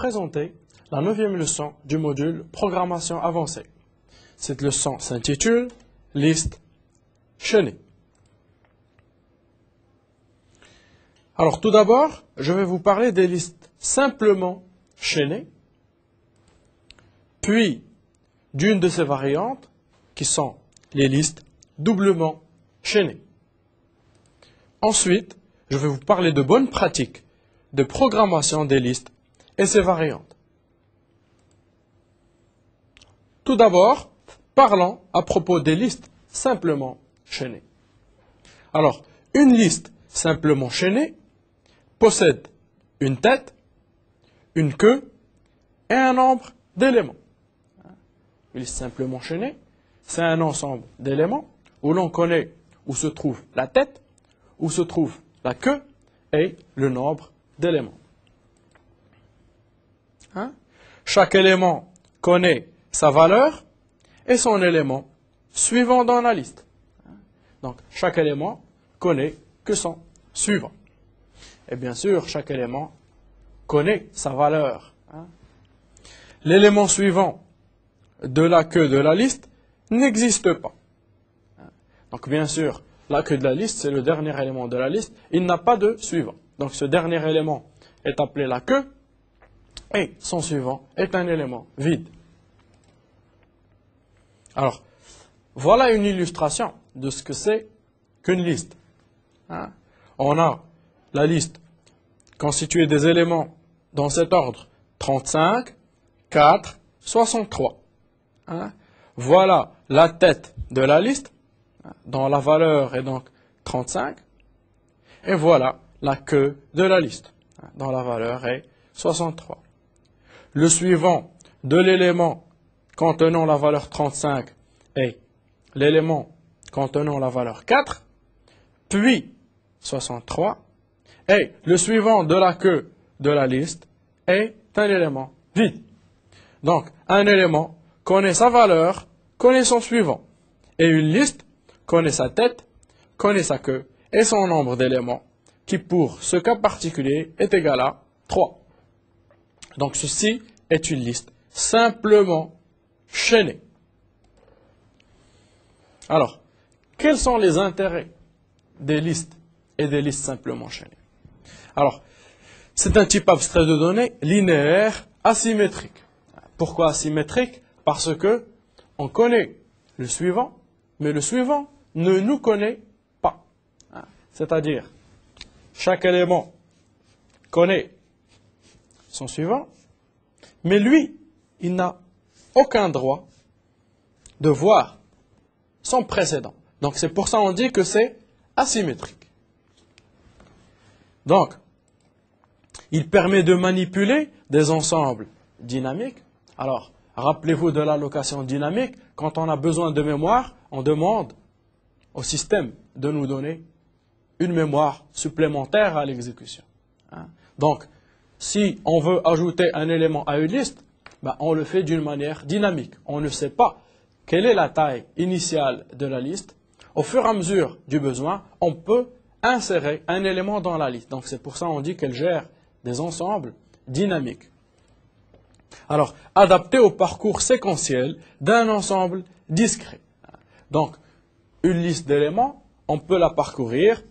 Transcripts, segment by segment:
présenter la 9e leçon du module Programmation avancée. Cette leçon s'intitule Liste chaînée. Alors tout d'abord, je vais vous parler des listes simplement chaînées, puis d'une de ces variantes qui sont les listes doublement chaînées. Ensuite, je vais vous parler de bonnes pratiques de programmation des listes et ses variantes. Tout d'abord, parlons à propos des listes simplement chaînées. Alors, une liste simplement chaînée possède une tête, une queue et un nombre d'éléments. Une liste simplement chaînée, c'est un ensemble d'éléments où l'on connaît où se trouve la tête, où se trouve la queue et le nombre d'éléments. Chaque élément connaît sa valeur et son élément suivant dans la liste. Donc, chaque élément connaît que son suivant. Et bien sûr, chaque élément connaît sa valeur. L'élément suivant de la queue de la liste n'existe pas. Donc, bien sûr, la queue de la liste, c'est le dernier élément de la liste. Il n'a pas de suivant. Donc, ce dernier élément est appelé la queue et son suivant est un élément vide. Alors, voilà une illustration de ce que c'est qu'une liste. On a la liste constituée des éléments dans cet ordre 35, 4, 63. Voilà la tête de la liste, dont la valeur est donc 35. Et voilà la queue de la liste, dont la valeur est 63. Le suivant de l'élément contenant la valeur 35 est l'élément contenant la valeur 4, puis 63, et le suivant de la queue de la liste est un élément vide. Donc, un élément connaît sa valeur, connaît son suivant, et une liste connaît sa tête, connaît sa queue, et son nombre d'éléments, qui pour ce cas particulier est égal à 3. Donc, ceci est une liste simplement chaînée. Alors, quels sont les intérêts des listes et des listes simplement chaînées? Alors, c'est un type abstrait de données linéaire asymétrique. Pourquoi asymétrique? Parce que on connaît le suivant, mais le suivant ne nous connaît pas. C'est-à-dire, chaque élément connaît son suivant, mais lui, il n'a aucun droit de voir son précédent. Donc, c'est pour ça qu'on dit que c'est asymétrique. Donc, il permet de manipuler des ensembles dynamiques. Alors, rappelez-vous de l'allocation dynamique. Quand on a besoin de mémoire, on demande au système de nous donner une mémoire supplémentaire à l'exécution. Donc, si on veut ajouter un élément à une liste, on le fait d'une manière dynamique. On ne sait pas quelle est la taille initiale de la liste. Au fur et à mesure du besoin, on peut insérer un élément dans la liste. Donc, c'est pour ça qu'on dit qu'elle gère des ensembles dynamiques. Alors, adapté au parcours séquentiel d'un ensemble discret. Donc, une liste d'éléments, on peut la parcourir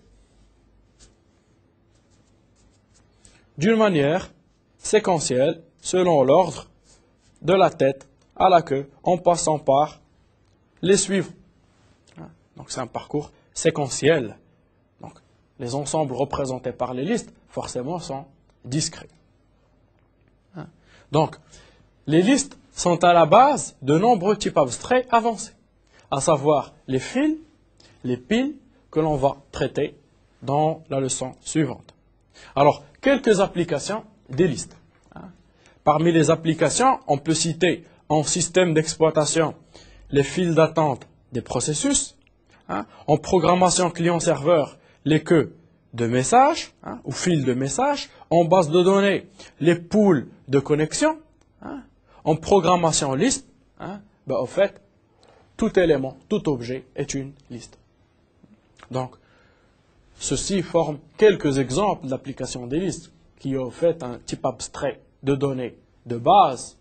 d'une manière séquentielle selon l'ordre de la tête à la queue en passant par les suivants. Donc, c'est un parcours séquentiel. Donc, les ensembles représentés par les listes, forcément, sont discrets. Donc, les listes sont à la base de nombreux types abstraits avancés, à savoir les fils, les piles que l'on va traiter dans la leçon suivante. Alors, quelques applications des listes. Parmi les applications, on peut citer en système d'exploitation les files d'attente des processus, en programmation client-serveur, les queues de messages, ou fils de messages, en base de données, les pools de connexion, en programmation liste, au fait, tout élément, tout objet est une liste. Donc, ceci forme quelques exemples d'application des listes qui ont fait un type abstrait de données de base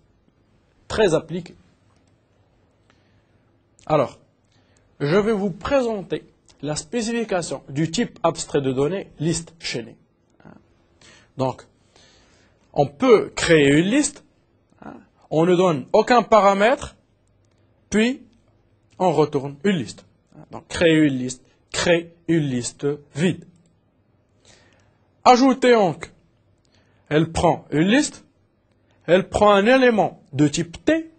très appliquée. Alors, je vais vous présenter la spécification du type abstrait de données liste chaînée. Donc, on peut créer une liste, on ne donne aucun paramètre, puis on retourne une liste. Donc, créer une liste vide. Ajouter donc, elle prend une liste, elle prend un élément de type T.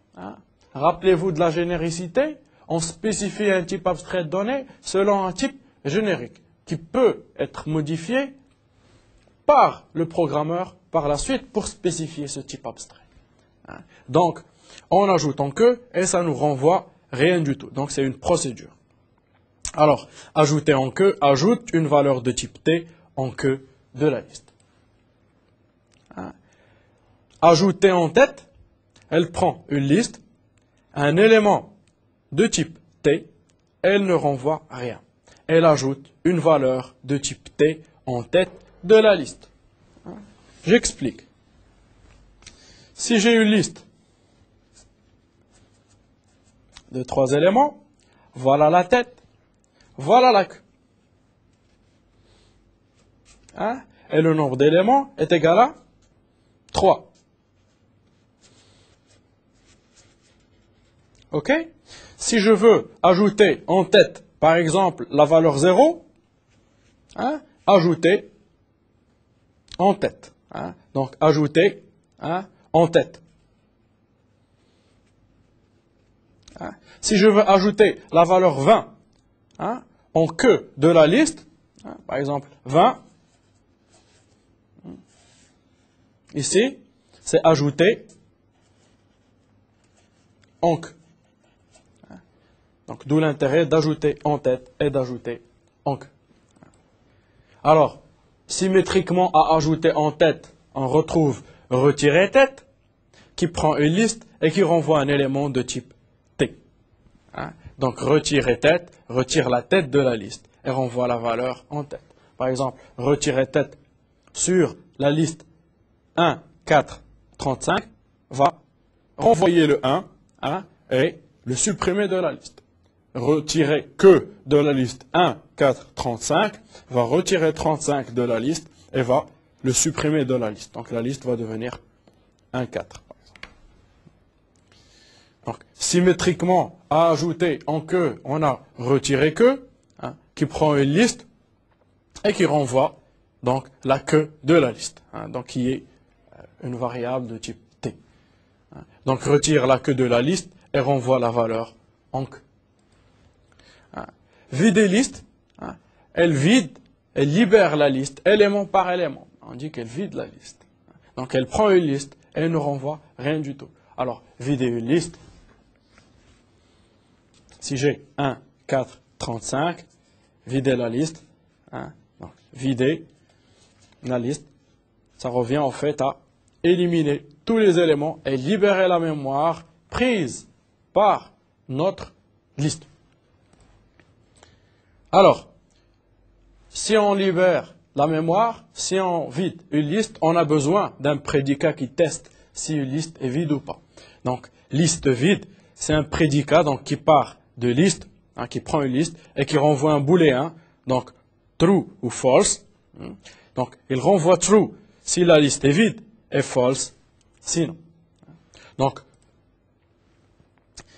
Rappelez-vous de la généricité, on spécifie un type abstrait de données selon un type générique qui peut être modifié par le programmeur par la suite pour spécifier ce type abstrait. Donc, on ajoute en queue et ça nous renvoie rien du tout. Donc, c'est une procédure. Alors, ajouter en queue ajoute une valeur de type T en queue de la liste. Ajouter en tête, elle prend une liste, un élément de type T, elle ne renvoie rien. Elle ajoute une valeur de type T en tête de la liste. J'explique. Si j'ai une liste de 3 éléments, voilà la tête, voilà la queue. Et le nombre d'éléments est égal à 3. OK? Si je veux ajouter en tête, par exemple, la valeur 0, ajouter en tête. Donc, ajouter en tête. Si je veux ajouter la valeur 20 en queue de la liste, par exemple 20, ici, c'est ajouter en queue. Donc, d'où l'intérêt d'ajouter en tête et d'ajouter en queue. Alors, symétriquement à ajouter en tête, on retrouve retirer tête, qui prend une liste et qui renvoie un élément de type T. Donc, retirer tête, retire la tête de la liste et renvoie la valeur en tête. Par exemple, retirer tête sur la liste 1, 4, 35 va renvoyer le 1 et le supprimer de la liste. Retirer que de la liste 1, 4, 35 va retirer 35 de la liste et va le supprimer de la liste. Donc la liste va devenir 1, 4. Par exemple. Donc symétriquement à ajouter en que, on a retiré que, qui prend une liste et qui renvoie donc la queue de la liste, donc qui est une variable de type T. Donc retire la queue de la liste et renvoie la valeur en queue. Vider liste, elle vide, elle libère la liste élément par élément. On dit qu'elle vide la liste. Donc elle prend une liste et elle ne renvoie rien du tout. Alors, vider une liste, si j'ai 1, 4, 35, vider la liste, donc vider la liste, ça revient en fait à éliminer tous les éléments et libérer la mémoire prise par notre liste. Alors, si on libère la mémoire, si on vide une liste, on a besoin d'un prédicat qui teste si une liste est vide ou pas. Donc, liste vide, c'est un prédicat donc, qui part de liste, qui prend une liste et qui renvoie un booléen, donc true ou false. Donc, il renvoie true si la liste est vide et false sinon. Donc,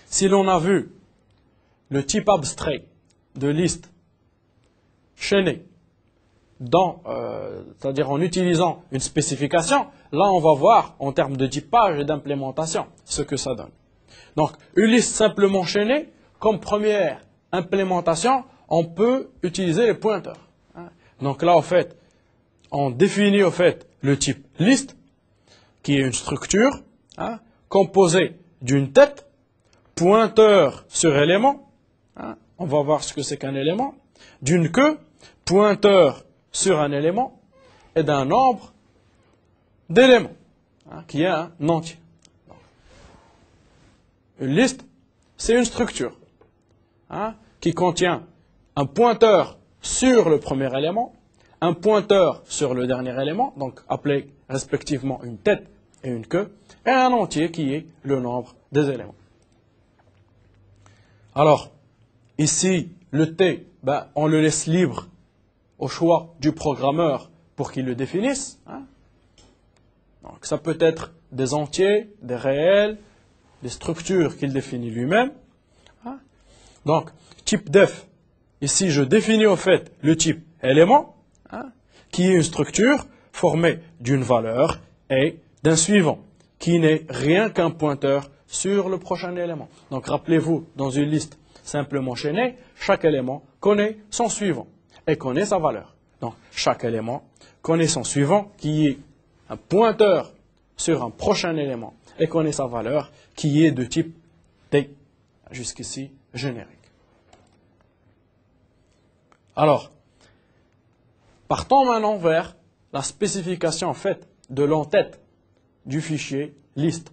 si l'on a vu le type abstrait de liste chaînée, c'est-à-dire en utilisant une spécification, là on va voir en termes de typage et d'implémentation ce que ça donne. Donc une liste simplement chaînée, comme première implémentation, on peut utiliser les pointeurs. Donc là en fait, on définit en fait le type liste, qui est une structure composée d'une tête, pointeur sur élément, on va voir ce que c'est qu'un élément, d'une queue, pointeur sur un élément, et d'un nombre d'éléments, qui est un entier. Une liste, c'est une structure qui contient un pointeur sur le premier élément, un pointeur sur le dernier élément, donc appelé respectivement une tête et une queue, et un entier qui est le nombre des éléments. Alors, ici, le T, on le laisse libre au choix du programmeur pour qu'il le définisse. Donc, ça peut être des entiers, des réels, des structures qu'il définit lui-même. Donc, type def, ici, je définis au fait le type élément, qui est une structure formée d'une valeur et d'un suivant, qui n'est rien qu'un pointeur sur le prochain élément. Donc, rappelez-vous, dans une liste simplement chaînée, chaque élément connaît son suivant et connaît sa valeur. Donc, chaque élément connaît son suivant, qui est un pointeur sur un prochain élément, et connaît sa valeur, qui est de type T, jusqu'ici générique. Alors, partons maintenant vers la spécification en fait de l'entête du fichier list,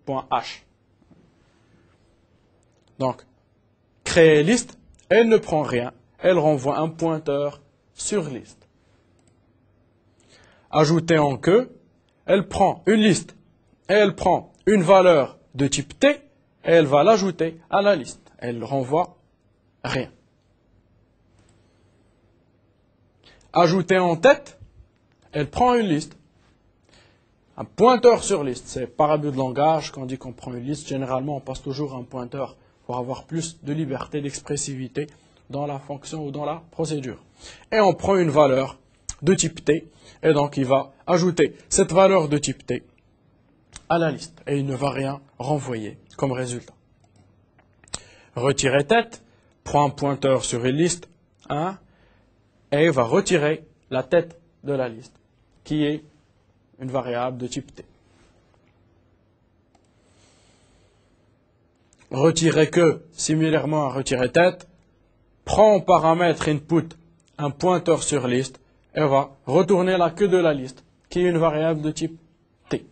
.h. Donc, créer liste, elle ne prend rien, elle renvoie un pointeur sur liste. Ajouter en queue, elle prend une liste et elle prend une valeur de type T et elle va l'ajouter à la liste. Elle renvoie rien. Ajouter en tête, elle prend une liste, un pointeur sur liste. C'est par abus de langage, quand on dit qu'on prend une liste, généralement on passe toujours un pointeur pour avoir plus de liberté, d'expressivité dans la fonction ou dans la procédure. Et on prend une valeur de type T, et donc il va ajouter cette valeur de type T à la liste, et il ne va rien renvoyer comme résultat. Retirer tête, prend un pointeur sur une liste, et va retirer la tête de la liste, qui est une variable de type T. Retirer que, similairement à retirer tête, prend en paramètre input un pointeur sur liste et va retourner la queue de la liste, qui est une variable de type T.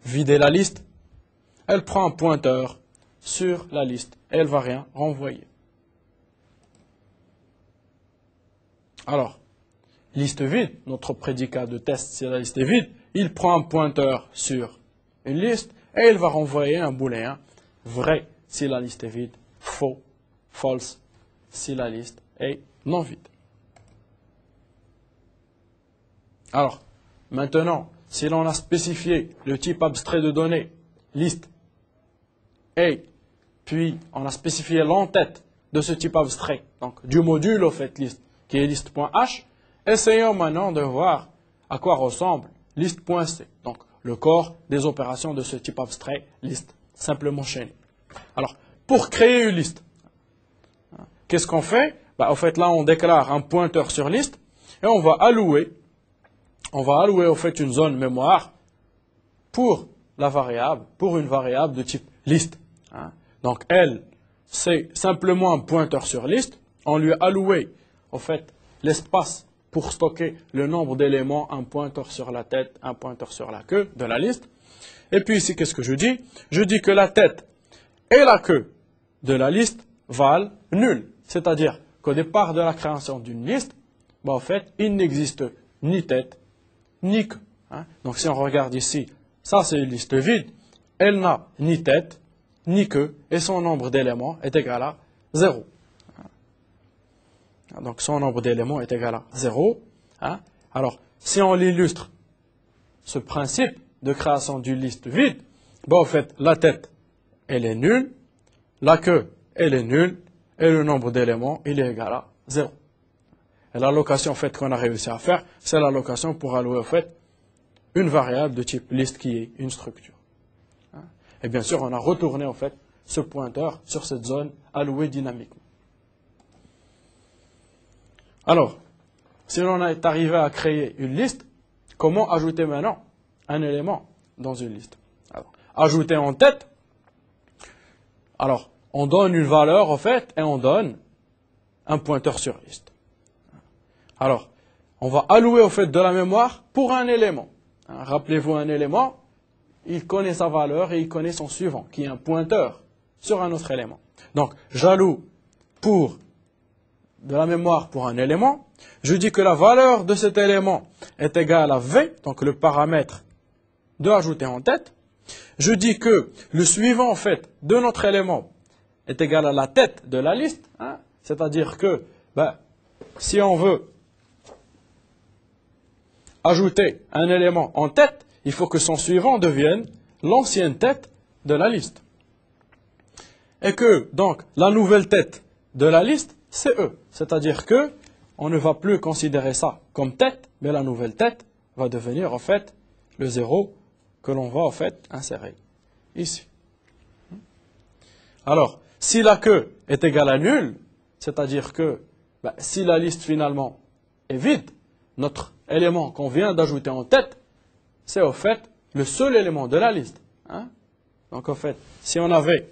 Vider la liste, elle prend un pointeur sur la liste et elle ne va rien renvoyer. Alors, liste vide, notre prédicat de test, si la liste est vide, il prend un pointeur sur une liste et il va renvoyer un booléen vrai si la liste est vide, faux, false si la liste est non vide. Alors, maintenant, si l'on a spécifié le type abstrait de données, liste, et puis on a spécifié l'entête de ce type abstrait, donc du module au fait liste, qui est liste.h, essayons maintenant de voir à quoi ressemble liste.c, donc le corps des opérations de ce type abstrait, liste, simplement chaînée. Alors, pour créer une liste, qu'est-ce qu'on fait? En fait, là, on déclare un pointeur sur liste et on va allouer au fait une zone mémoire pour la variable, pour une variable de type liste. Donc, elle, c'est simplement un pointeur sur liste. On lui a alloué, au fait, l'espace pour stocker le nombre d'éléments, un pointeur sur la tête, un pointeur sur la queue de la liste. Et puis ici, qu'est-ce que je dis? Je dis que la tête et la queue de la liste valent nul. C'est-à-dire qu'au départ de la création d'une liste, en fait, il n'existe ni tête, ni queue. Donc si on regarde ici, ça c'est une liste vide, elle n'a ni tête, ni queue, et son nombre d'éléments est égal à 0. Donc son nombre d'éléments est égal à 0. Alors, si on illustre ce principe de création d'une liste vide, en fait, la tête, elle est nulle, la queue, elle est nulle, et le nombre d'éléments, il est égal à 0. Et l'allocation en fait, qu'on a réussi à faire, c'est l'allocation pour allouer en fait, une variable de type liste qui est une structure. Et bien sûr, on a retourné en fait, ce pointeur sur cette zone allouée dynamiquement. Alors, si l'on est arrivé à créer une liste, comment ajouter maintenant un élément dans une liste? Alors, ajouter en tête, alors, on donne une valeur, en fait, et on donne un pointeur sur liste. Alors, on va allouer, au fait, de la mémoire pour un élément. Rappelez-vous un élément, il connaît sa valeur et il connaît son suivant, qui est un pointeur sur un autre élément. Donc, j'alloue pour de la mémoire pour un élément, je dis que la valeur de cet élément est égale à V, donc le paramètre de ajouter en tête. Je dis que le suivant en fait de notre élément est égal à la tête de la liste, hein, c'est-à-dire que si on veut ajouter un élément en tête, il faut que son suivant devienne l'ancienne tête de la liste. Et que donc la nouvelle tête de la liste, c'est E, c'est-à-dire que on ne va plus considérer ça comme tête, mais la nouvelle tête va devenir en fait le 0 que l'on va en fait insérer ici. Alors, si la queue est égale à nul, c'est-à-dire que si la liste finalement est vide, notre élément qu'on vient d'ajouter en tête, c'est au fait le seul élément de la liste. Hein? Donc en fait, si on avait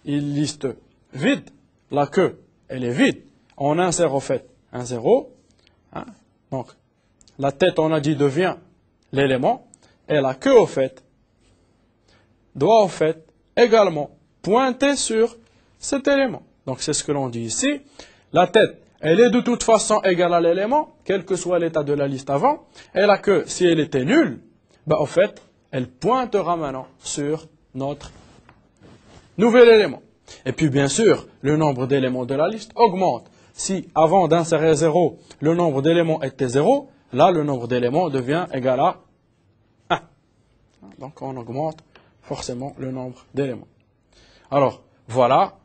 une liste vide, la queue, elle est vide, on insère au fait un 0. Hein? Donc la tête, on a dit, devient l'élément, et la queue au fait doit au fait également pointer sur cet élément. Donc c'est ce que l'on dit ici. La tête, elle est de toute façon égale à l'élément, quel que soit l'état de la liste avant. Et la queue, si elle était nulle, en fait, elle pointera maintenant sur notre nouvel élément. Et puis bien sûr, le nombre d'éléments de la liste augmente. Si avant d'insérer 0, le nombre d'éléments était 0, là le nombre d'éléments devient égal à 1. Donc on augmente forcément le nombre d'éléments. Alors, voilà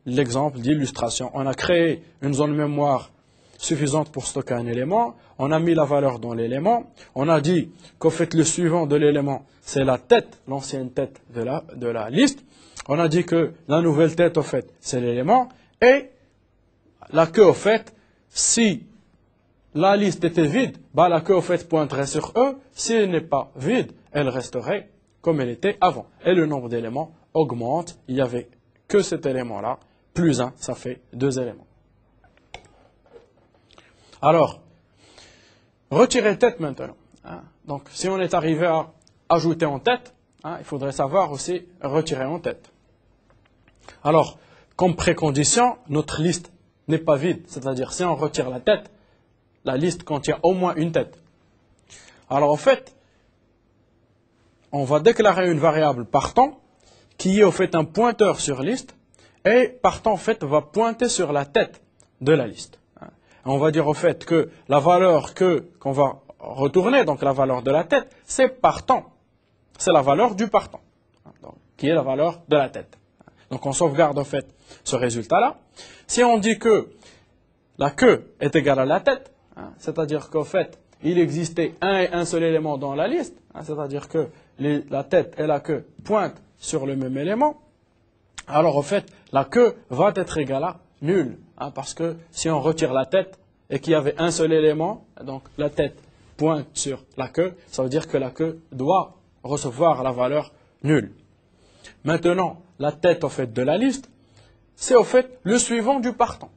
l'exemple d'illustration. On a créé une zone mémoire suffisante pour stocker un élément. On a mis la valeur dans l'élément. On a dit qu'au fait, le suivant de l'élément, c'est la tête, l'ancienne tête de la liste. On a dit que la nouvelle tête, au fait, c'est l'élément. Et la queue, au fait, si la liste était vide, la queue, au fait, pointerait sur E. Si elle n'est pas vide, elle resterait comme elle était avant. Et le nombre d'éléments augmente. Il n'y avait que cet élément-là. Plus 1, ça fait 2 éléments. Alors, retirer tête maintenant. Hein. Donc, si on est arrivé à ajouter en tête, il faudrait savoir aussi retirer en tête. Alors, comme précondition, notre liste n'est pas vide. C'est-à-dire, si on retire la tête, la liste contient au moins une tête. Alors, en fait, on va déclarer une variable partant qui est au fait un pointeur sur liste et partant en fait va pointer sur la tête de la liste. On va dire au fait que la valeur qu'on va retourner, donc la valeur de la tête, c'est partant. C'est la valeur du partant, donc, qui est la valeur de la tête. Donc on sauvegarde en fait ce résultat-là. Si on dit que la queue est égale à la tête, c'est-à-dire qu'au fait, il existait un et un seul élément dans la liste, c'est-à-dire que la tête et la queue pointent sur le même élément, alors au fait, la queue va être égale à nul. Parce que si on retire la tête et qu'il y avait un seul élément, donc la tête pointe sur la queue, ça veut dire que la queue doit recevoir la valeur nulle. Maintenant, la tête au fait de la liste, c'est au fait le suivant du partant.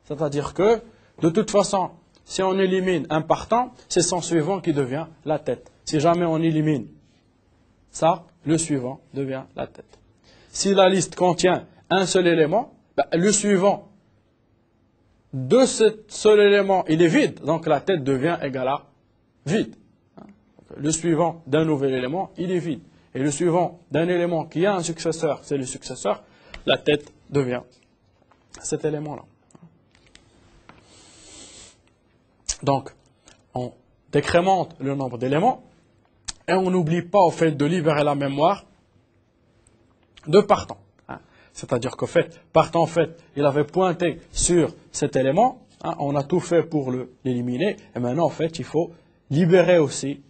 C'est-à-dire que, de toute façon, si on élimine un partant, c'est son suivant qui devient la tête. Si jamais on élimine ça, le suivant devient la tête. Si la liste contient un seul élément, le suivant de ce seul élément, il est vide, donc la tête devient égale à vide. Le suivant d'un nouvel élément, il est vide. Et le suivant d'un élément qui a un successeur, c'est le successeur, la tête devient cet élément-là. Donc, on décrémente le nombre d'éléments et on n'oublie pas au fait de libérer la mémoire de partant. C'est-à-dire qu'au fait, partant, en fait, il avait pointé sur cet élément, on a tout fait pour l'éliminer, et maintenant, en fait, il faut libérer aussi.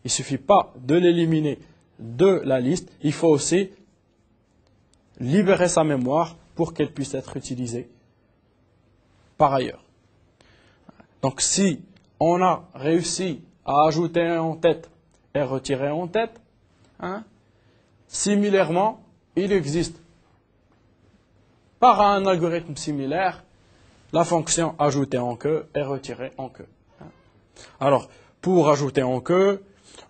Il ne suffit pas de l'éliminer de la liste, il faut aussi libérer sa mémoire pour qu'elle puisse être utilisée par ailleurs. Donc, si on a réussi à ajouter en tête et retirer en tête, similairement, il existe par un algorithme similaire la fonction ajouter en queue et retirer en queue. Alors, pour ajouter en queue,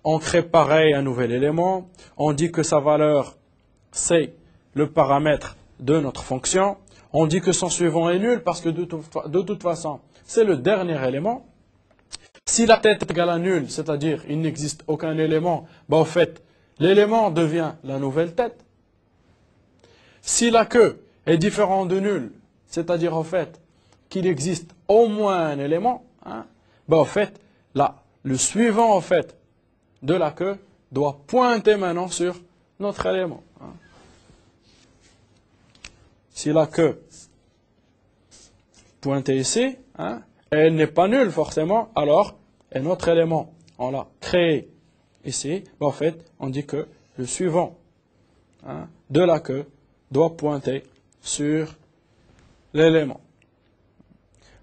on crée pareil un nouvel élément, on dit que sa valeur c'est le paramètre de notre fonction, on dit que son suivant est nul parce que de toute façon, c'est le dernier élément. Si la tête est égale à nul, c'est-à-dire il n'existe aucun élément, en fait, l'élément devient la nouvelle tête. Si la queue est différente de nul, c'est-à-dire en fait qu'il existe au moins un élément, en fait, là, le suivant en fait de la queue doit pointer maintenant sur notre élément. Si la queue pointe ici, elle n'est pas nulle forcément, alors et notre élément, on l'a créé ici, en fait, on dit que le suivant de la queue doit pointer sur l'élément.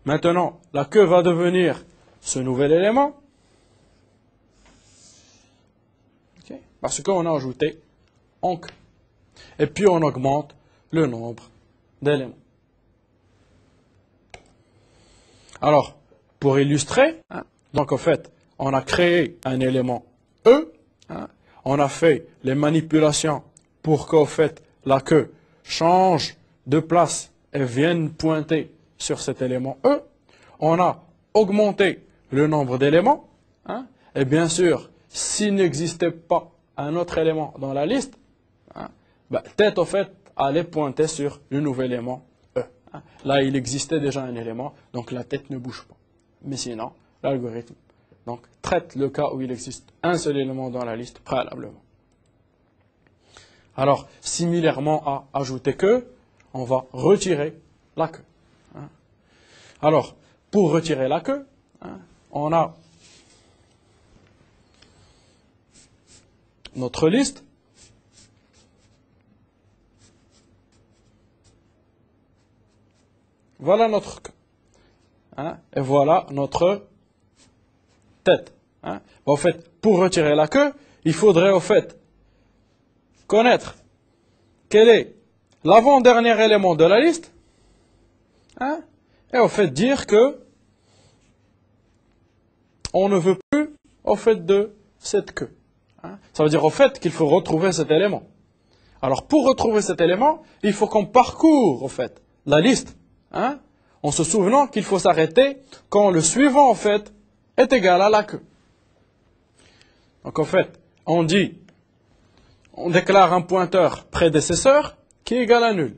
Maintenant, la queue va devenir ce nouvel élément, parce qu'on a ajouté en queue. Et puis on augmente le nombre d'éléments. Alors, pour illustrer, donc en fait, on a créé un élément E, on a fait les manipulations pour qu'en fait la queue change de place et vienne pointer sur cet élément E. On a augmenté le nombre d'éléments, et bien sûr, s'il n'existait pas un autre élément dans la liste, tête en fait allait pointer sur le nouvel élément E. Là, il existait déjà un élément, donc la tête ne bouge pas. Mais sinon, l'algorithme traite le cas où il existe un seul élément dans la liste préalablement. Alors, similairement à ajouter que, on va retirer la queue. Alors, pour retirer la queue, on a notre liste. Voilà notre queue. Et voilà notre tête. En fait, pour retirer la queue, il faudrait au fait connaître quel est l'avant-dernier élément de la liste, et au fait dire que on ne veut plus au fait de cette queue. Ça veut dire au fait qu'il faut retrouver cet élément. Alors pour retrouver cet élément, il faut qu'on parcourt au fait la liste, en se souvenant qu'il faut s'arrêter quand le suivant en fait est égal à la queue. Donc en fait, on déclare un pointeur prédécesseur qui est égal à nul.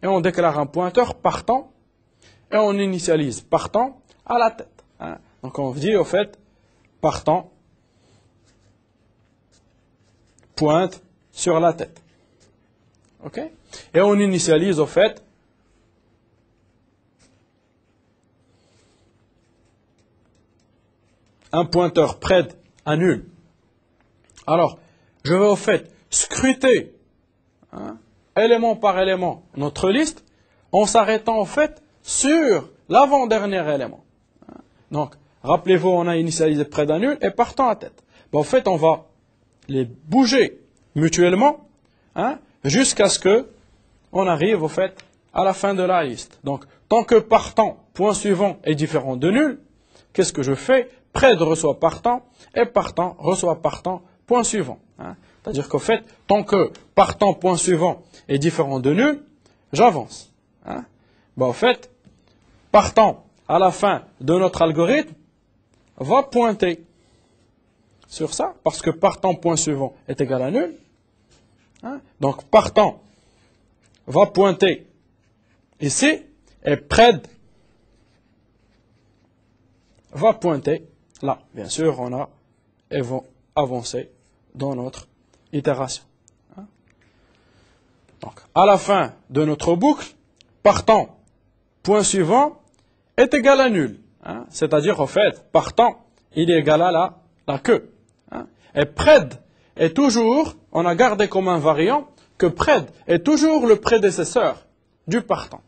Et on déclare un pointeur partant et on initialise partant à la tête. Donc on dit au fait partant pointe sur la tête. OK? Et on initialise au fait un pointeur près à nul. Alors, je vais au fait scruter élément par élément notre liste en s'arrêtant en fait sur l'avant-dernier élément. Donc, rappelez-vous, on a initialisé près d'un nul et partant à tête. En fait, on va les bouger mutuellement jusqu'à ce que on arrive au fait à la fin de la liste. Donc, tant que partant, point suivant, est différent de nul, qu'est-ce que je fais? Près reçoit partant et partant reçoit partant, point suivant. C'est-à-dire qu'au fait, tant que partant, point suivant, est différent de nul, j'avance. En fait, partant à la fin de notre algorithme va pointer sur ça, parce que partant, point suivant, est égal à nul. Donc partant va pointer ici, et près va pointer là. Bien sûr, on a avancé dans notre itération. Donc, à la fin de notre boucle, partant, point suivant, est égal à nul. C'est-à-dire, en fait, partant, il est égal à la queue. Et près est toujours, on a gardé comme invariant, que près est toujours le prédécesseur du partant.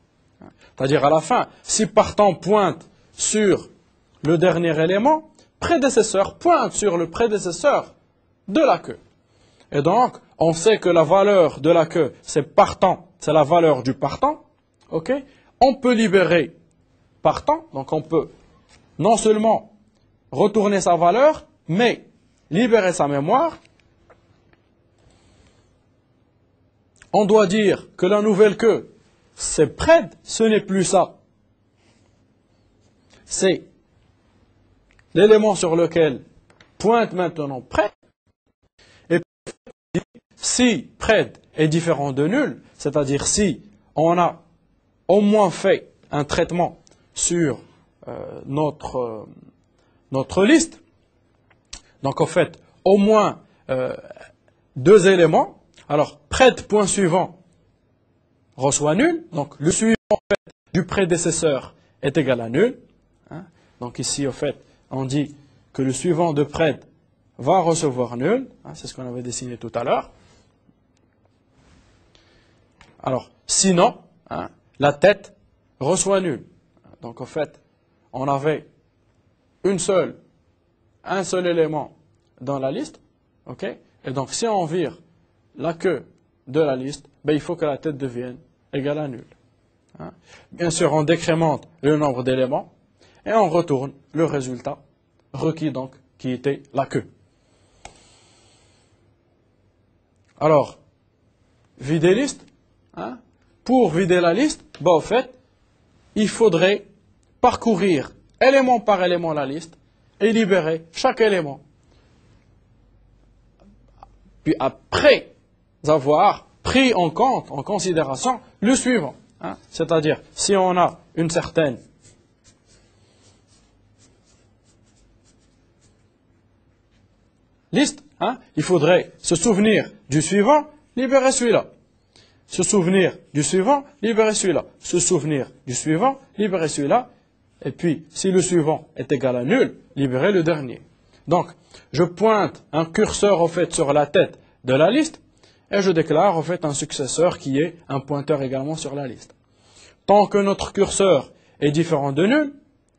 C'est-à-dire, à la fin, si partant pointe sur le dernier élément, prédécesseur pointe sur le prédécesseur de la queue. Et donc, on sait que la valeur de la queue, c'est partant, c'est la valeur du partant. OK? On peut libérer partant, donc on peut non seulement retourner sa valeur, mais libérer sa mémoire. On doit dire que la nouvelle queue, c'est pred, ce n'est plus ça. C'est l'élément sur lequel pointe maintenant pred. Et si pred est différent de nul, c'est-à-dire si on a au moins fait un traitement sur notre liste, donc en fait au moins deux éléments, alors pred point suivant reçoit nul, donc le suivant en fait, du prédécesseur est égal à nul. Hein. Donc ici en fait on dit que le suivant de pred va recevoir nul, hein, c'est ce qu'on avait dessiné tout à l'heure. Alors sinon, hein, la tête reçoit nul. Donc en fait on avait un seul élément dans la liste, ok? Et donc si on vire la queue de la liste, ben, il faut que la tête devienne égale à nul. Hein? Bien sûr, on décrémente le nombre d'éléments et on retourne le résultat requis, donc, qui était la queue. Alors, vider liste. Hein? Pour vider la liste, ben, en fait, il faudrait parcourir élément par élément la liste et libérer chaque élément. Puis après avoir pris en compte, en considération, le suivant. Hein? C'est-à-dire, si on a une certaine liste, hein, il faudrait se souvenir du suivant, libérer celui-là. Se souvenir du suivant, libérer celui-là. Se souvenir du suivant, libérer celui-là. Et puis, si le suivant est égal à nul, libérer le dernier. Donc, je pointe un curseur, au fait, sur la tête de la liste, et je déclare, en fait, un successeur qui est un pointeur également sur la liste. Tant que notre curseur est différent de nul,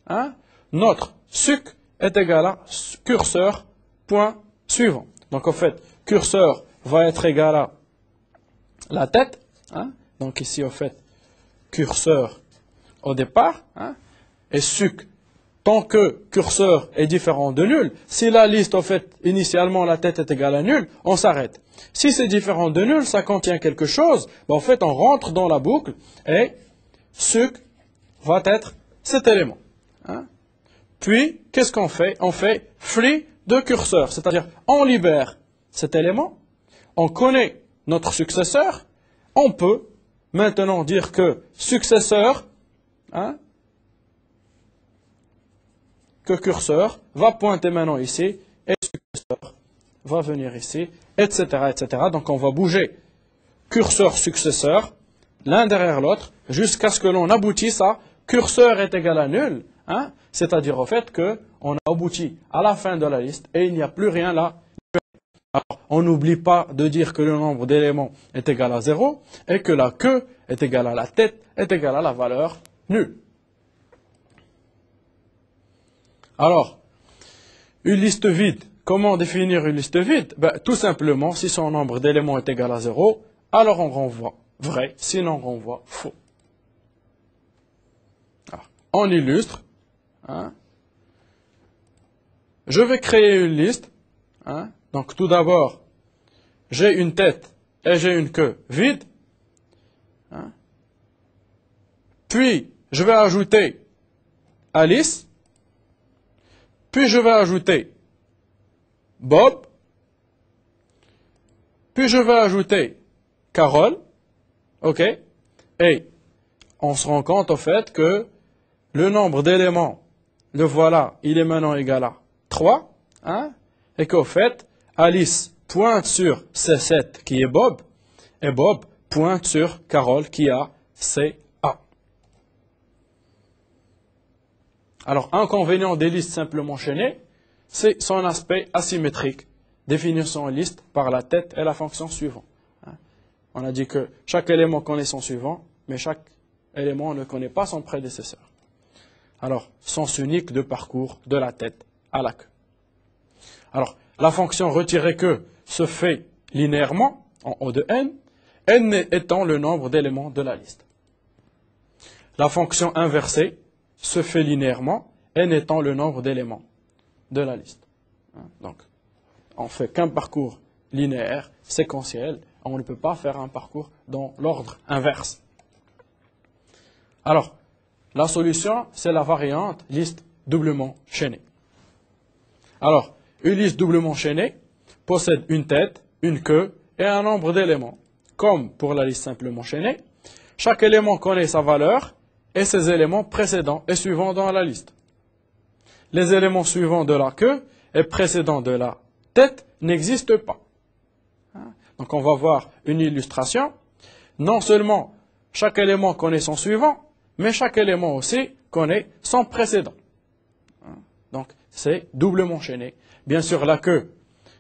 hein, notre suc est égal à curseur point suivant. Donc, en fait, curseur va être égal à la tête. Hein, donc, ici, en fait, curseur au départ, hein, et suc. Tant que curseur est différent de nul, si la liste, en fait, initialement, la tête est égale à nul, on s'arrête. Si c'est différent de nul, ça contient quelque chose, ben, en fait, on rentre dans la boucle et suc va être cet élément. Hein. Puis, qu'est-ce qu'on fait? On fait free de curseur, c'est-à-dire on libère cet élément, on connaît notre successeur, on peut maintenant dire que successeur, hein, que curseur va pointer maintenant ici, et successeur va venir ici, etc., etc. Donc on va bouger curseur, successeur, l'un derrière l'autre, jusqu'à ce que l'on aboutisse à curseur est égal à nul, hein, c'est-à-dire au fait qu'on a abouti à la fin de la liste et il n'y a plus rien là. Alors, on n'oublie pas de dire que le nombre d'éléments est égal à 0 et que la queue est égale à la tête est égale à la valeur nulle. Alors, une liste vide, comment définir une liste vide? Ben, tout simplement, si son nombre d'éléments est égal à 0, alors on renvoie vrai, sinon on renvoie faux. Alors, on illustre. Hein. Je vais créer une liste. Hein. Donc tout d'abord, j'ai une tête et j'ai une queue vide. Hein. Puis, je vais ajouter Alice. Puis je vais ajouter Bob. Puis je vais ajouter Carole. OK? Et on se rend compte au fait que le nombre d'éléments, le voilà, il est maintenant égal à 3. Hein? Et qu'au fait, Alice pointe sur C7 qui est Bob. Et Bob pointe sur Carole qui a CA. Alors, inconvénient des listes simplement chaînées, c'est son aspect asymétrique. Définition liste par la tête et la fonction suivant. On a dit que chaque élément connaît son suivant, mais chaque élément ne connaît pas son prédécesseur. Alors, sens unique de parcours de la tête à la queue. Alors, la fonction retirer que se fait linéairement en O de n, n étant le nombre d'éléments de la liste. La fonction inversée se fait linéairement, n étant le nombre d'éléments de la liste. Donc, on ne fait qu'un parcours linéaire, séquentiel, on ne peut pas faire un parcours dans l'ordre inverse. Alors, la solution, c'est la variante liste doublement chaînée. Alors, une liste doublement chaînée possède une tête, une queue et un nombre d'éléments. Comme pour la liste simplement chaînée, chaque élément connaît sa valeur et ses éléments précédents et suivants dans la liste. Les éléments suivants de la queue et précédents de la tête n'existent pas. Donc on va voir une illustration. Non seulement chaque élément connaît son suivant, mais chaque élément aussi connaît son précédent. Donc c'est doublement chaîné. Bien sûr, la queue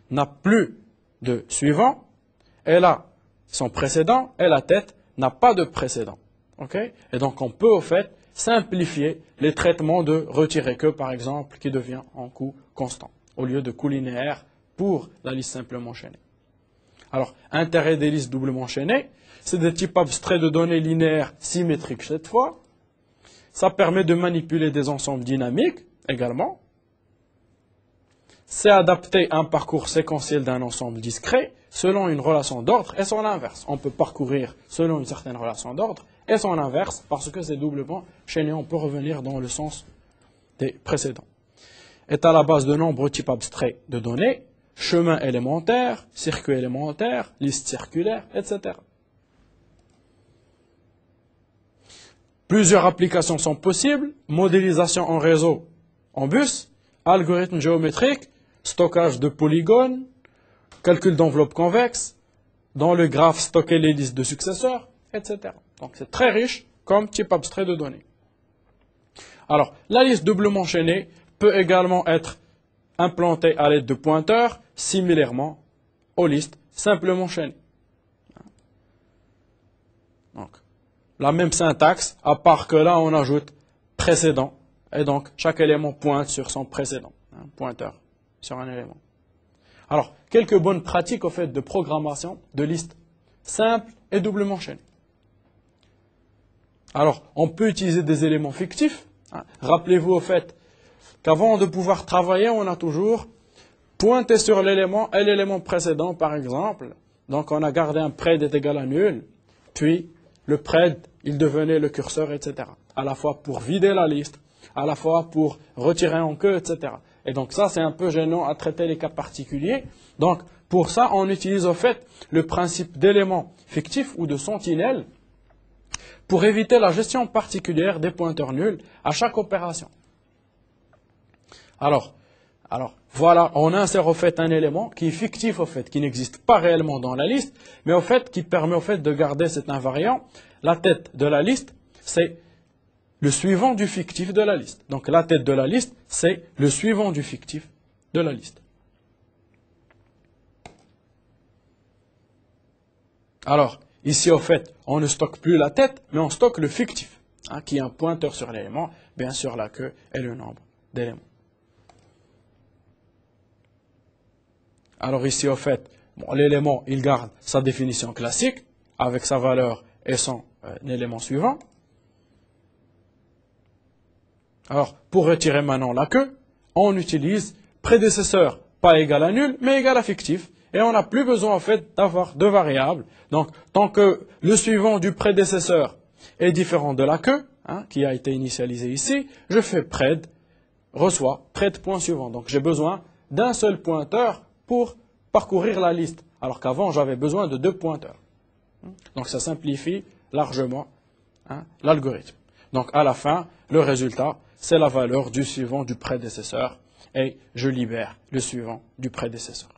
n'a plus de suivant, elle a son précédent, et la tête n'a pas de précédent. Okay? Et donc on peut au fait simplifier les traitements de retirer queue, par exemple, qui devient en coût constant, au lieu de coût linéaire pour la liste simplement chaînée. Alors, intérêt des listes doublement chaînées, c'est des types abstraits de données linéaires symétriques cette fois. Ça permet de manipuler des ensembles dynamiques également. C'est adapté à un parcours séquentiel d'un ensemble discret selon une relation d'ordre et son inverse. On peut parcourir selon une certaine relation d'ordre et son inverse parce que c'est doublement chaîné. On peut revenir dans le sens des précédents. Est à la base de nombreux types abstraits de données, chemin élémentaire, circuit élémentaire, liste circulaire, etc. Plusieurs applications sont possibles, modélisation en réseau en bus, algorithme géométrique, stockage de polygones, calcul d'enveloppe convexe, dans le graphe stocker les listes de successeurs, etc. Donc c'est très riche comme type abstrait de données. Alors, la liste doublement chaînée peut également être implantée à l'aide de pointeurs, similairement aux listes simplement chaînées. Donc, la même syntaxe, à part que là, on ajoute précédent, et donc chaque élément pointe sur son précédent, pointeur sur un élément. Alors, quelques bonnes pratiques au fait de programmation de listes simples et doublement chaînées. Alors, on peut utiliser des éléments fictifs. Rappelez-vous au fait qu'avant de pouvoir travailler, on a toujours pointé sur l'élément et l'élément précédent, par exemple. Donc, on a gardé un pred est égal à nul, puis le pred, il devenait le curseur, etc. À la fois pour vider la liste, à la fois pour retirer en queue, etc. Et donc ça, c'est un peu gênant à traiter les cas particuliers. Donc, pour ça, on utilise au fait le principe d'élément fictif ou de sentinelle pour éviter la gestion particulière des pointeurs nuls à chaque opération. Alors, voilà, on insère au fait un élément qui est fictif au fait, qui n'existe pas réellement dans la liste, mais au fait qui permet au fait de garder cet invariant. La tête de la liste, c'est le suivant du fictif de la liste. Donc la tête de la liste, c'est le suivant du fictif de la liste. Alors, ici au fait, on ne stocke plus la tête, mais on stocke le fictif, qui est un pointeur sur l'élément, bien sûr la queue et le nombre d'éléments. Alors ici, au fait, l'élément, il garde sa définition classique, avec sa valeur et son élément suivant. Alors, pour retirer maintenant la queue, on utilise prédécesseur pas égal à nul, mais égal à fictif. Et on n'a plus besoin, en fait, d'avoir deux variables. Donc, tant que le suivant du prédécesseur est différent de la queue, qui a été initialisée ici, je fais pred, reçoit, pred point suivant. Donc, j'ai besoin d'un seul pointeur pour parcourir la liste, alors qu'avant, j'avais besoin de deux pointeurs. Donc, ça simplifie largement l'algorithme. Donc, à la fin, le résultat, c'est la valeur du suivant du prédécesseur, et je libère le suivant du prédécesseur.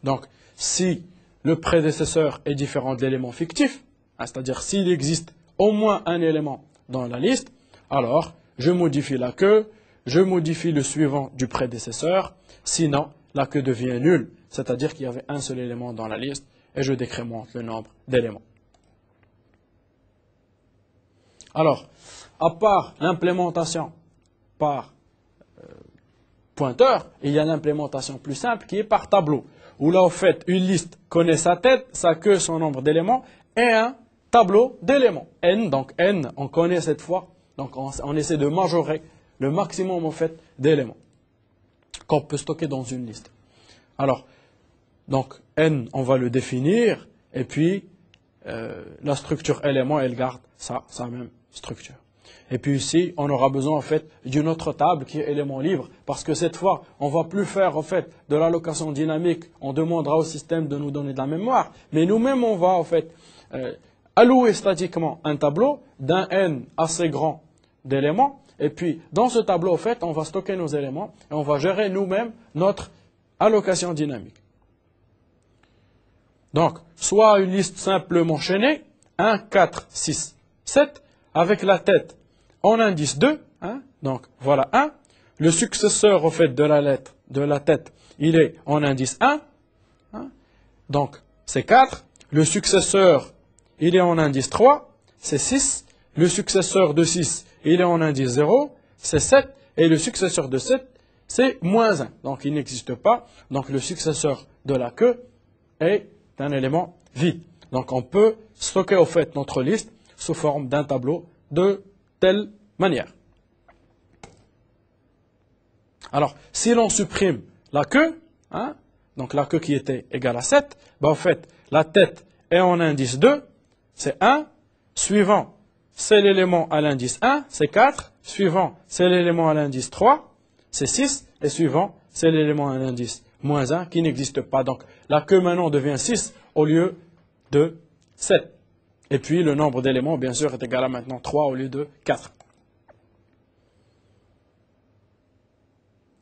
Donc, si le prédécesseur est différent de l'élément fictif, c'est-à-dire s'il existe au moins un élément dans la liste, alors je modifie la queue, je modifie le suivant du prédécesseur, sinon la queue devient nulle, c'est-à-dire qu'il y avait un seul élément dans la liste, et je décrémente le nombre d'éléments. Alors, à part l'implémentation par pointeur, il y a l'implémentation plus simple qui est par tableau, où là, au fait, une liste connaît sa tête, sa queue, son nombre d'éléments, et un tableau d'éléments. N, donc N, on connaît cette fois, donc on essaie de majorer le maximum, au fait, d'éléments qu'on peut stocker dans une liste. Alors, donc N, on va le définir, et puis la structure élément, elle garde sa même structure. Et puis ici, on aura besoin en fait d'une autre table qui est élément libre, parce que cette fois, on ne va plus faire en fait de l'allocation dynamique, on demandera au système de nous donner de la mémoire, mais nous-mêmes on va en fait allouer statiquement un tableau d'un n assez grand d'éléments, et puis dans ce tableau en fait, on va stocker nos éléments et on va gérer nous-mêmes notre allocation dynamique. Donc, soit une liste simplement enchaînée, 1, 4, 6, 7, avec la tête en indice 2, hein, donc voilà 1. Le successeur au fait de la tête, il est en indice 1, hein, donc c'est 4. Le successeur, il est en indice 3, c'est 6. Le successeur de 6, il est en indice 0, c'est 7. Et le successeur de 7, c'est moins 1. Donc il n'existe pas. Donc le successeur de la queue est un élément vide. Donc on peut stocker au fait notre liste sous forme d'un tableau de telle manière. Alors, si l'on supprime la queue, hein, donc la queue qui était égale à 7, ben en fait, la tête est en indice 2, c'est 1, suivant, c'est l'élément à l'indice 1, c'est 4, suivant, c'est l'élément à l'indice 3, c'est 6, et suivant, c'est l'élément à l'indice moins 1 qui n'existe pas. Donc, la queue maintenant devient 6 au lieu de 7. Et puis, le nombre d'éléments, bien sûr, est égal à maintenant 3 au lieu de 4.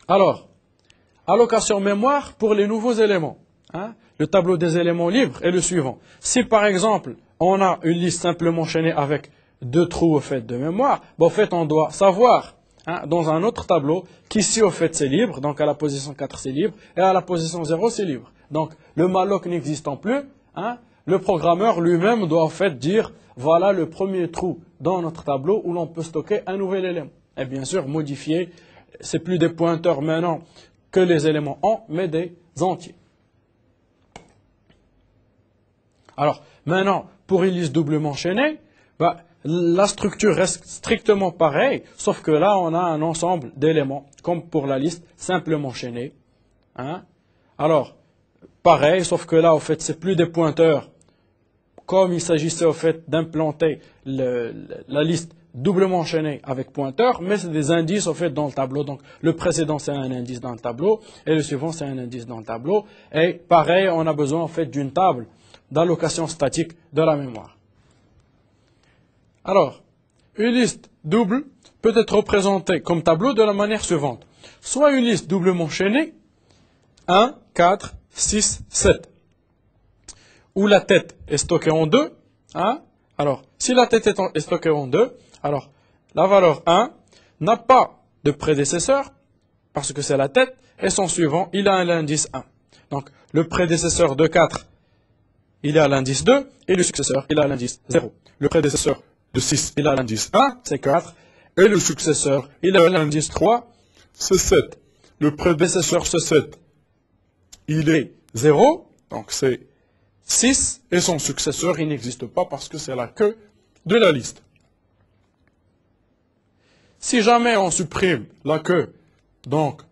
Alors, allocation mémoire pour les nouveaux éléments. Hein, le tableau des éléments libres est le suivant. Si, par exemple, on a une liste simplement enchaînée avec 2 trous au fait de mémoire, ben, au fait, on doit savoir, hein, dans un autre tableau, qu'ici, au fait, c'est libre. Donc, à la position 4, c'est libre. Et à la position 0, c'est libre. Donc, le malloc n'existant plus, hein, le programmeur lui-même doit en fait dire, voilà le premier trou dans notre tableau où l'on peut stocker un nouvel élément. Et bien sûr, modifier, c'est plus des pointeurs maintenant que les éléments en, mais des entiers. Alors, maintenant, pour une liste doublement enchaînée, bah, la structure reste strictement pareille, sauf que là, on a un ensemble d'éléments, comme pour la liste simplement enchaînée. Hein. Alors, pareil, sauf que là, en fait, c'est plus des pointeurs, comme il s'agissait au fait d'implanter la liste doublement enchaînée avec pointeur, mais c'est des indices au fait dans le tableau. Donc le précédent c'est un indice dans le tableau et le suivant c'est un indice dans le tableau. Et pareil, on a besoin en fait d'une table d'allocation statique de la mémoire. Alors, une liste double peut être représentée comme tableau de la manière suivante. Soit une liste doublement enchaînée, 1, 4, 6, 7. Où la tête est stockée en 2. Hein? Alors, si la tête est stockée en 2, alors la valeur 1 n'a pas de prédécesseur, parce que c'est la tête, et son suivant, il a l'indice 1. Donc, le prédécesseur de 4, il est à l'indice 2, et le successeur, il a l'indice 0. Le prédécesseur de 6, il a l'indice 1, c'est 4, et le successeur, il a l'indice 3, c'est 7. Le prédécesseur, c'est 7. Il est 0, donc c'est 6, et son successeur, il n'existe pas parce que c'est la queue de la liste. Si jamais on supprime la queue, donc,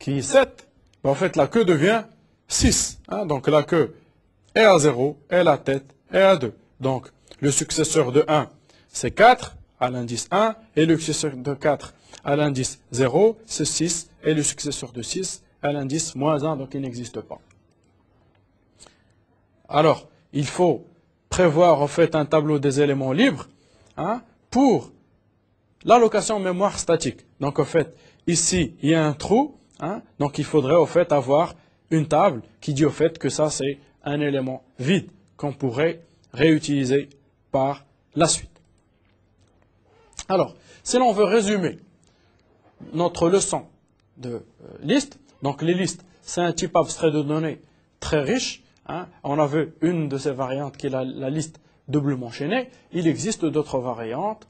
qui est 7, ben en fait, la queue devient 6. Hein, donc, la queue est à 0, et la tête est à 2. Donc, le successeur de 1, c'est 4, à l'indice 1, et le successeur de 4, à l'indice 0, c'est 6, et le successeur de 6, à l'indice moins 1, donc il n'existe pas. Alors, il faut prévoir en fait un tableau des éléments libres, hein, pour l'allocation mémoire statique. Donc, en fait, ici, il y a un trou, hein, donc il faudrait en fait avoir une table qui dit au fait que ça, c'est un élément vide qu'on pourrait réutiliser par la suite. Alors, si l'on veut résumer notre leçon de liste, donc les listes, c'est un type abstrait de données très riche. Hein, on a vu une de ces variantes qui est la liste doublement enchaînée. Il existe d'autres variantes,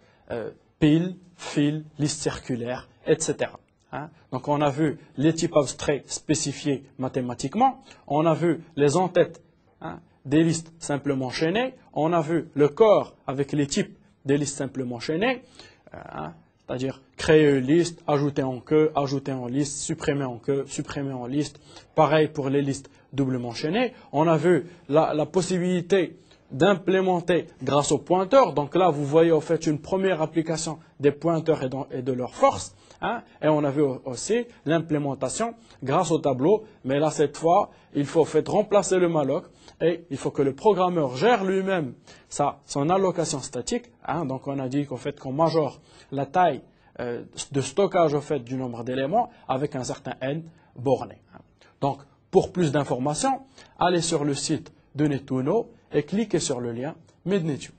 pile, fil, liste circulaire, etc. Hein. Donc on a vu les types abstraits spécifiés mathématiquement. On a vu les en-têtes, hein, des listes simplement enchaînées. On a vu le corps avec les types des listes simplement enchaînées. Hein, c'est-à-dire créer une liste, ajouter en queue, ajouter en liste, supprimer en queue, supprimer en liste. Pareil pour les listes doublement enchaînées. On a vu la possibilité d'implémenter grâce aux pointeurs. Donc là, vous voyez en fait une première application des pointeurs et de leur force. Hein, et on a vu aussi l'implémentation grâce au tableau. Mais là, cette fois, il faut en fait remplacer le malloc et il faut que le programmeur gère lui-même son allocation statique. Hein. Donc on a dit qu'en fait, qu'on majore la taille de stockage au fait du nombre d'éléments avec un certain n borné. Donc, pour plus d'informations, allez sur le site de Netuno et cliquez sur le lien Mednetu.